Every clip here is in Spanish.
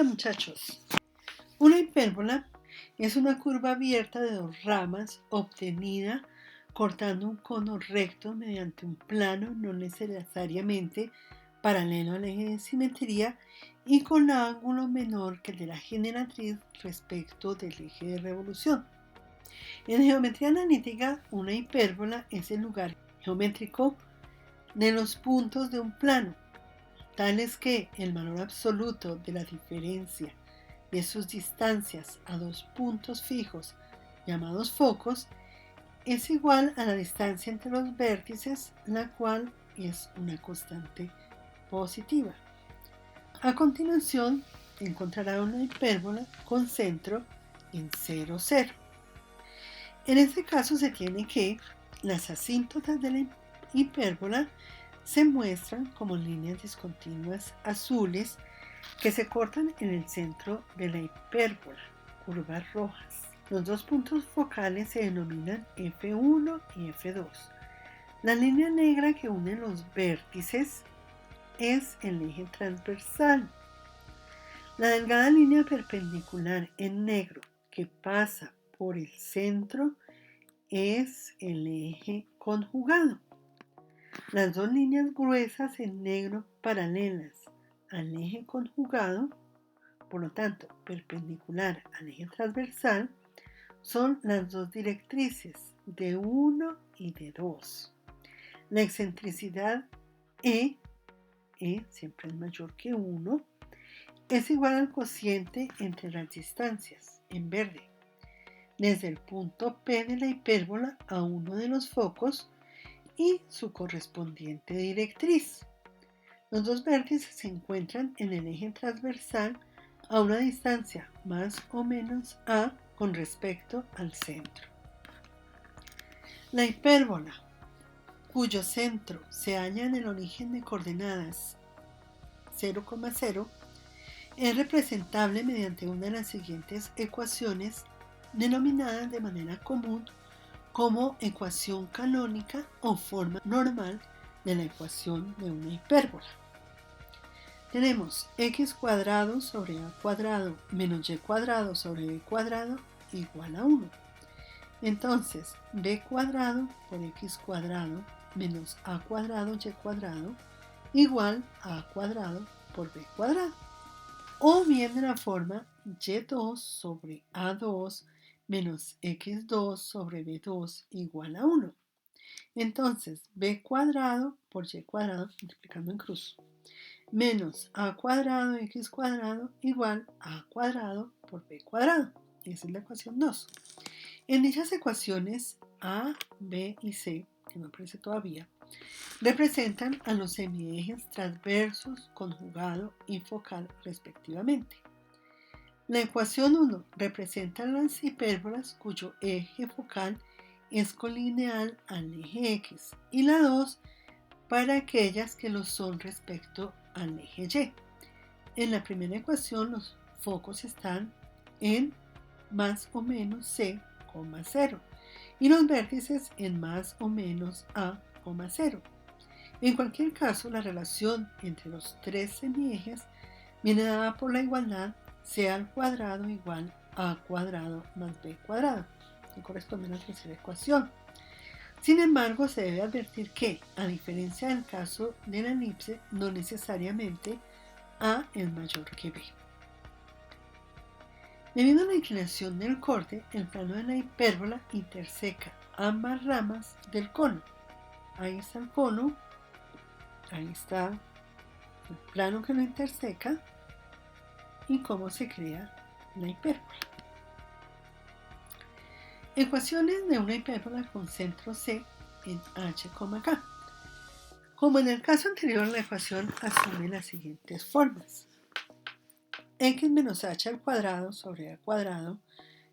Hola muchachos. Una hipérbola es una curva abierta de dos ramas obtenida cortando un cono recto mediante un plano no necesariamente paralelo al eje de simetría y con ángulo menor que el de la generatriz respecto del eje de revolución. En geometría analítica, una hipérbola es el lugar geométrico de los puntos de un plano, tales que el valor absoluto de la diferencia de sus distancias a dos puntos fijos llamados focos es igual a la distancia entre los vértices, la cual es una constante positiva. A continuación, encontrará una hipérbola con centro en 0, 0. En este caso se tiene que las asíntotas de la hipérbola se muestran como líneas discontinuas azules que se cortan en el centro de la hipérbola, curvas rojas. Los dos puntos focales se denominan F1 y F2. La línea negra que une los vértices es el eje transversal. La delgada línea perpendicular en negro que pasa por el centro es el eje conjugado. Las dos líneas gruesas en negro paralelas al eje conjugado, por lo tanto perpendicular al eje transversal, son las dos directrices de 1 y de 2. La excentricidad E siempre es mayor que 1, es igual al cociente entre las distancias, en verde, desde el punto P de la hipérbola a uno de los focos y su correspondiente directriz. Los dos vértices se encuentran en el eje transversal a una distancia más o menos a con respecto al centro. La hipérbola, cuyo centro se halla en el origen de coordenadas 0, 0, es representable mediante una de las siguientes ecuaciones denominadas de manera común como ecuación canónica o forma normal de la ecuación de una hipérbola. Tenemos x cuadrado sobre a cuadrado menos y cuadrado sobre b cuadrado igual a 1. Entonces, b cuadrado por x cuadrado menos a cuadrado y cuadrado igual a cuadrado por b cuadrado. O bien de la forma y2 sobre a2 menos x2 sobre b2 igual a 1. Entonces, b cuadrado por y cuadrado, multiplicando en cruz, menos a cuadrado x cuadrado igual a cuadrado por b cuadrado. Esa es la ecuación 2. En dichas ecuaciones A, B y C, que no aparece todavía, representan a los semiejes transversos, conjugado y focal respectivamente. La ecuación 1 representa las hipérbolas cuyo eje focal es colineal al eje X y la 2 para aquellas que lo son respecto al eje Y. En la primera ecuación los focos están en más o menos C, 0 y los vértices en más o menos A, 0. En cualquier caso, la relación entre los tres semiejes viene dada por la igualdad C al cuadrado igual a A cuadrado más B cuadrado, que corresponde a la tercera ecuación. Sin embargo, se debe advertir que, a diferencia del caso de la elipse, no necesariamente A es mayor que B. Debido a la inclinación del corte, el plano de la hipérbola interseca ambas ramas del cono. Ahí está el cono, ahí está el plano que lo interseca y cómo se crea la hipérbola. Ecuaciones de una hipérbola con centro C en h, k. Como en el caso anterior, la ecuación asume las siguientes formas: x menos h al cuadrado sobre a cuadrado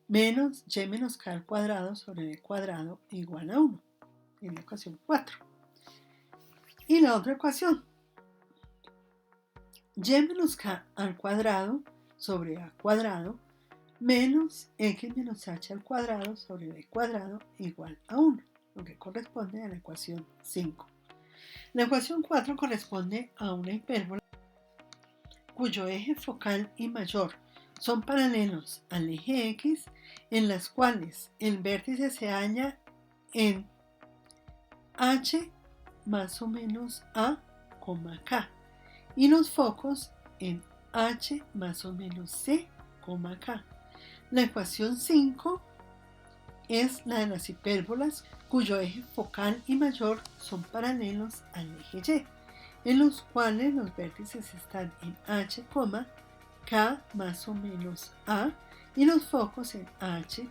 menos y menos k al cuadrado sobre b cuadrado igual a 1, en la ecuación 4. Y la otra ecuación, y menos k al cuadrado sobre a cuadrado menos x menos h al cuadrado sobre b cuadrado igual a 1, lo que corresponde a la ecuación 5. La ecuación 4 corresponde a una hipérbola cuyo eje focal y mayor son paralelos al eje X, en las cuales el vértice se halla en H más o menos A, K, y los focos en H más o menos C, K. La ecuación 5 es la de las hipérbolas cuyo eje focal y mayor son paralelos al eje Y, en los cuales los vértices están en H, K más o menos A y los focos en H,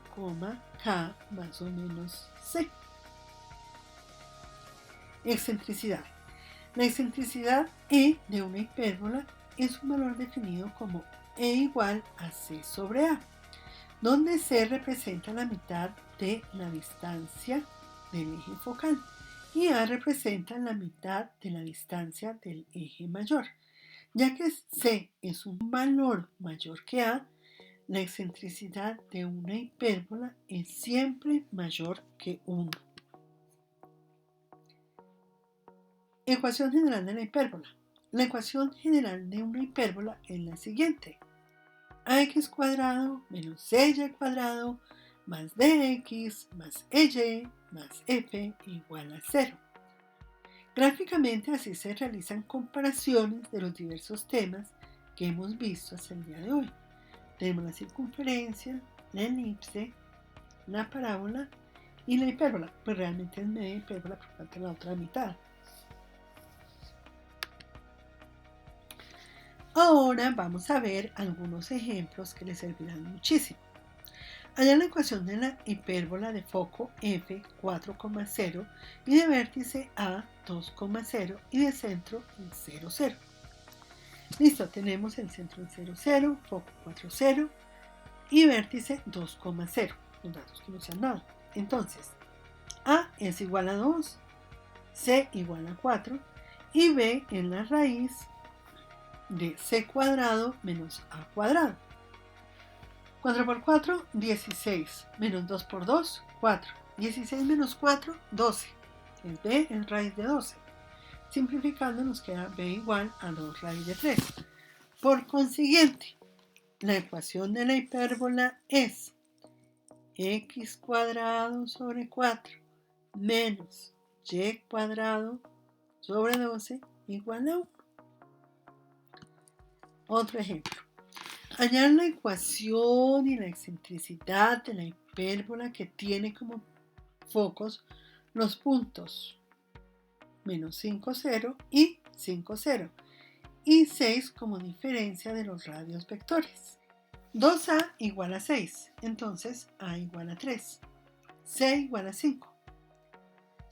K más o menos C. Excentricidad. La excentricidad E de una hipérbola es un valor definido como E igual a C sobre A, donde C representa la mitad de la distancia del eje focal y A representa la mitad de la distancia del eje mayor. Ya que C es un valor mayor que A, la excentricidad de una hipérbola es siempre mayor que 1. Ecuación general de la hipérbola. La ecuación general de una hipérbola es la siguiente: ax cuadrado menos cy cuadrado más dx más ey más f igual a 0. Gráficamente así se realizan comparaciones de los diversos temas que hemos visto hasta el día de hoy. Tenemos la circunferencia, la elipse, la parábola y la hipérbola. Pues realmente es media hipérbola por falta la otra mitad. Ahora vamos a ver algunos ejemplos que les servirán muchísimo. Allá la ecuación de la hipérbola de foco f 4,0 y de vértice a 2,0 y de centro en 0, 0. Listo, tenemos el centro en 0, 0, foco 4, 0 y vértice 2,0, los datos que nos han dado. Entonces, a es igual a 2, c igual a 4 y b es la raíz de c cuadrado menos a cuadrado. 4 por 4, 16, menos 2 por 2, 4. 16 menos 4, 12. El b es raíz de 12. Simplificando nos queda b igual a 2 raíz de 3. Por consiguiente, la ecuación de la hipérbola es x cuadrado sobre 4 menos y cuadrado sobre 12 igual a 1. Otro ejemplo. Hallar la ecuación y la excentricidad de la hipérbola que tiene como focos los puntos menos 5, 0 y 5, 0 y 6 como diferencia de los radios vectores. 2a igual a 6, entonces a igual a 3, c igual a 5.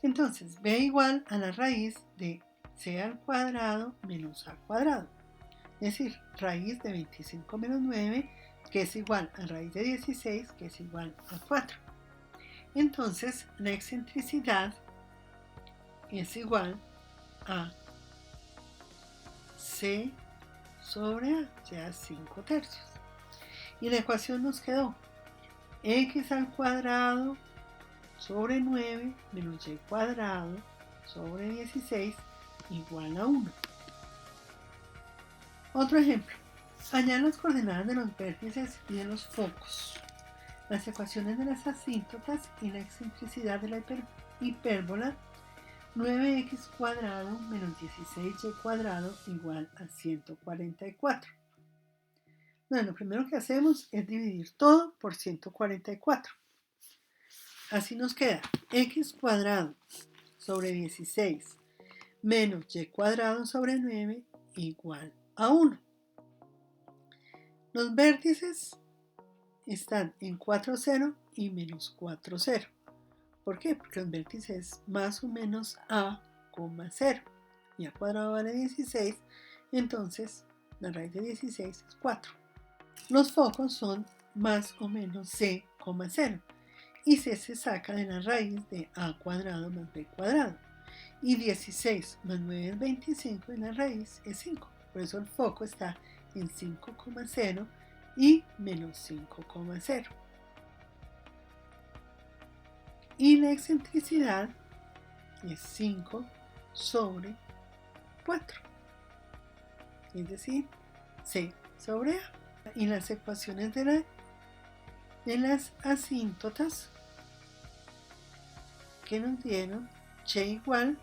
Entonces b igual a la raíz de c al cuadrado menos a cuadrado. Es decir, raíz de 25 menos 9, que es igual a raíz de 16, que es igual a 4. Entonces, la excentricidad es igual a c sobre a, o sea, 5 tercios. Y la ecuación nos quedó x al cuadrado sobre 9 menos y cuadrado sobre 16 igual a 1. Otro ejemplo. Hallar las coordenadas de los vértices y de los focos, las ecuaciones de las asíntotas y la excentricidad de la hipérbola 9x cuadrado menos 16y cuadrado igual a 144. Bueno, lo primero que hacemos es dividir todo por 144. Así nos queda x cuadrado sobre 16 menos y cuadrado sobre 9 igual a 1. Los vértices están en 4, 0 y menos 4, 0. ¿Por qué? Porque los vértices más o menos a, 0 y a cuadrado vale 16, entonces la raíz de 16 es 4. Los focos son más o menos c, 0 y c se saca de la raíz de a cuadrado más b cuadrado y 16 más 9 es 25 y la raíz es 5. Por eso el foco está en 5,0 y menos 5,0. Y la excentricidad es 5 sobre 4. Es decir, C sobre A. Y las ecuaciones de las asíntotas que nos dieron, y igual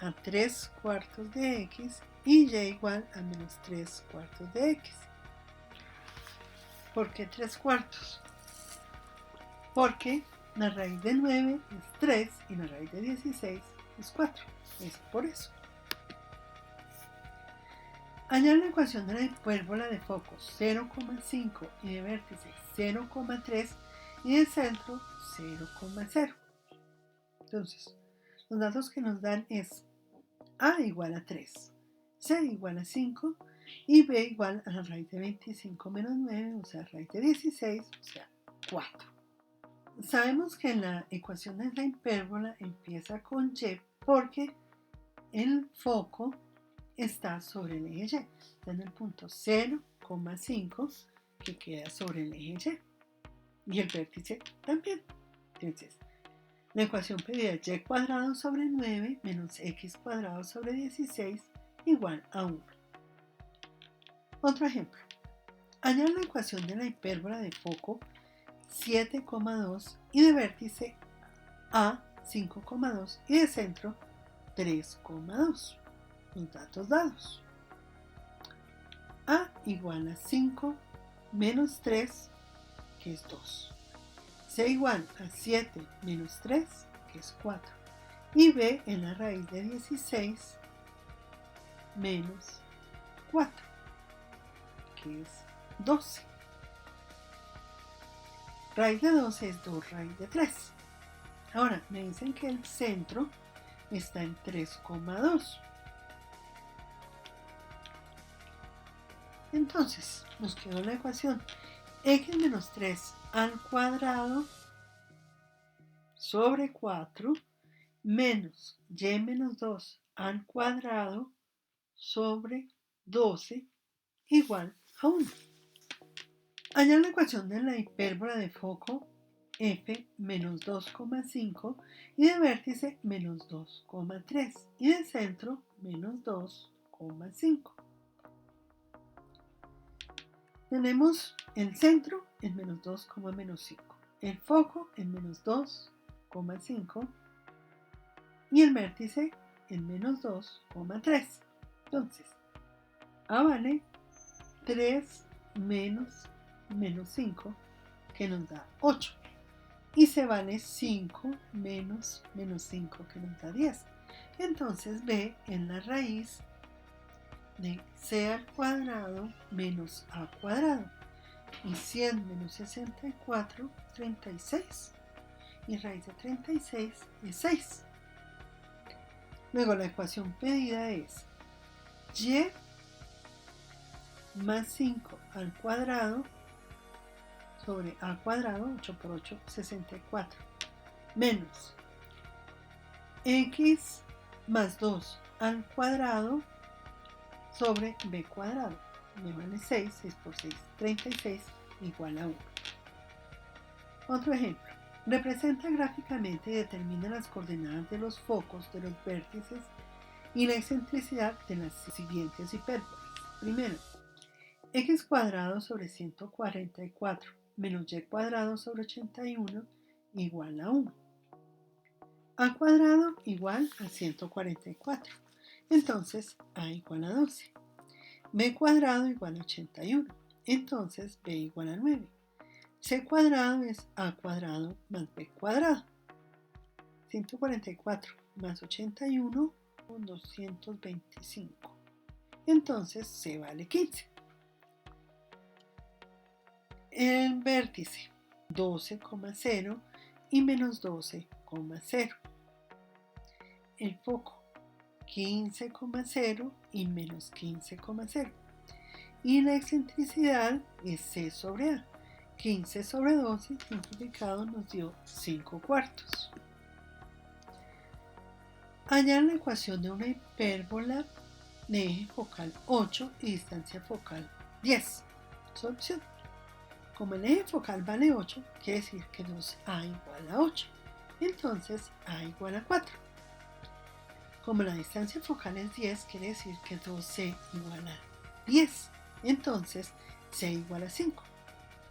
a 3 cuartos de x y y igual a menos 3 cuartos de x. ¿Por qué 3 cuartos? Porque la raíz de 9 es 3 y la raíz de 16 es 4. Es por eso. Hallar la ecuación de la hipérbola de foco 0,5 y de vértice 0,3 y de centro 0,0. Entonces, los datos que nos dan es A igual a 3, C igual a 5 y B igual a la raíz de 25 menos 9, o sea, raíz de 16, o sea, 4. Sabemos que la ecuación de la hipérbola empieza con y porque el foco está sobre el eje y. Está en el punto 0,5 que queda sobre el eje y el vértice también. Entonces, la ecuación pedida es y cuadrado sobre 9 menos x cuadrado sobre 16 igual a 1. Otro ejemplo. Hallar la ecuación de la hipérbola de foco 7,2 y de vértice A 5,2 y de centro 3,2. Los datos dados. A igual a 5 menos 3, que es 2. C igual a 7 menos 3, que es 4. Y B en la raíz de 16 menos 4, que es 12. Raíz de 12 es 2 raíz de 3. Ahora, me dicen que el centro está en 3,2. Entonces, nos quedó la ecuación x menos 3 al cuadrado sobre 4 menos y menos 2 al cuadrado sobre 12 igual a 1. Hallar la ecuación de la hipérbola de foco f menos 2,5 y de vértice menos 2,3 y de centro menos 2,5. Tenemos el centro en menos 2,5, el foco en menos 2,5 y el vértice en menos 2,3. Entonces, A vale 3 menos 5, que nos da 8. Y C vale 5 menos 5, que nos da 10. Entonces B en la raíz de C al cuadrado menos A cuadrado. Y 100 menos 64, 36. Y raíz de 36 es 6. Luego la ecuación pedida es y más 5 al cuadrado sobre A cuadrado, 8 por 8, 64, menos x más 2 al cuadrado sobre B cuadrado. Me vale 6, 6 por 6, 36, igual a 1. Otro ejemplo. Representa gráficamente y determina las coordenadas de los focos de los vértices y la excentricidad de las siguientes hipérbolas. Primero, x cuadrado sobre 144 menos y cuadrado sobre 81 igual a 1. A cuadrado igual a 144. Entonces A igual a 12. B cuadrado igual a 81. Entonces B igual a 9. C cuadrado es A cuadrado más B cuadrado. 144 más 81, 225. Entonces C vale 15. El vértice 12,0 y menos 12,0. El foco 15,0 y menos 15,0. Y la excentricidad es C sobre A. 15 sobre 12 simplificado nos dio 5 cuartos. Hallar la ecuación de una hipérbola de eje focal 8 y distancia focal 10. Solución. Como el eje focal vale 8, quiere decir que 2A igual a 8. Entonces A igual a 4. Como la distancia focal es 10, quiere decir que 2C igual a 10. Entonces, c igual a 5.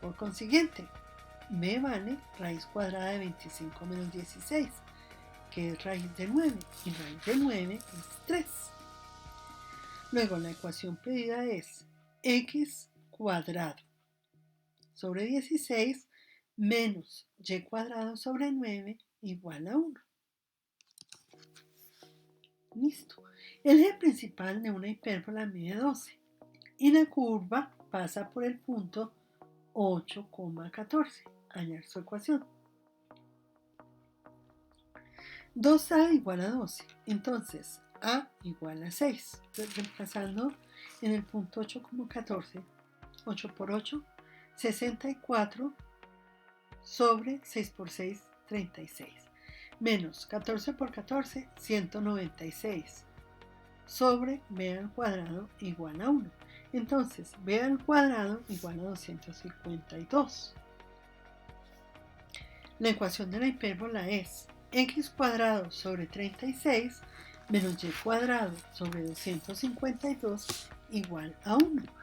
Por consiguiente, me vale raíz cuadrada de 25 menos 16, que es raíz de 9, y raíz de 9 es 3. Luego la ecuación pedida es x cuadrado sobre 16 menos y cuadrado sobre 9 igual a 1. Listo. El eje principal de una hipérbola mide 12 y la curva pasa por el punto 8,14. Hallar su ecuación. 2a igual a 12. Entonces, a igual a 6. Reemplazando en el punto 8,14. 8 por 8, 64 sobre 6 por 6, 36. Menos 14 por 14, 196. Sobre b al cuadrado igual a 1. Entonces, b al cuadrado igual a 252. La ecuación de la hipérbola es x cuadrado sobre 36 menos y cuadrado sobre 252 igual a 1.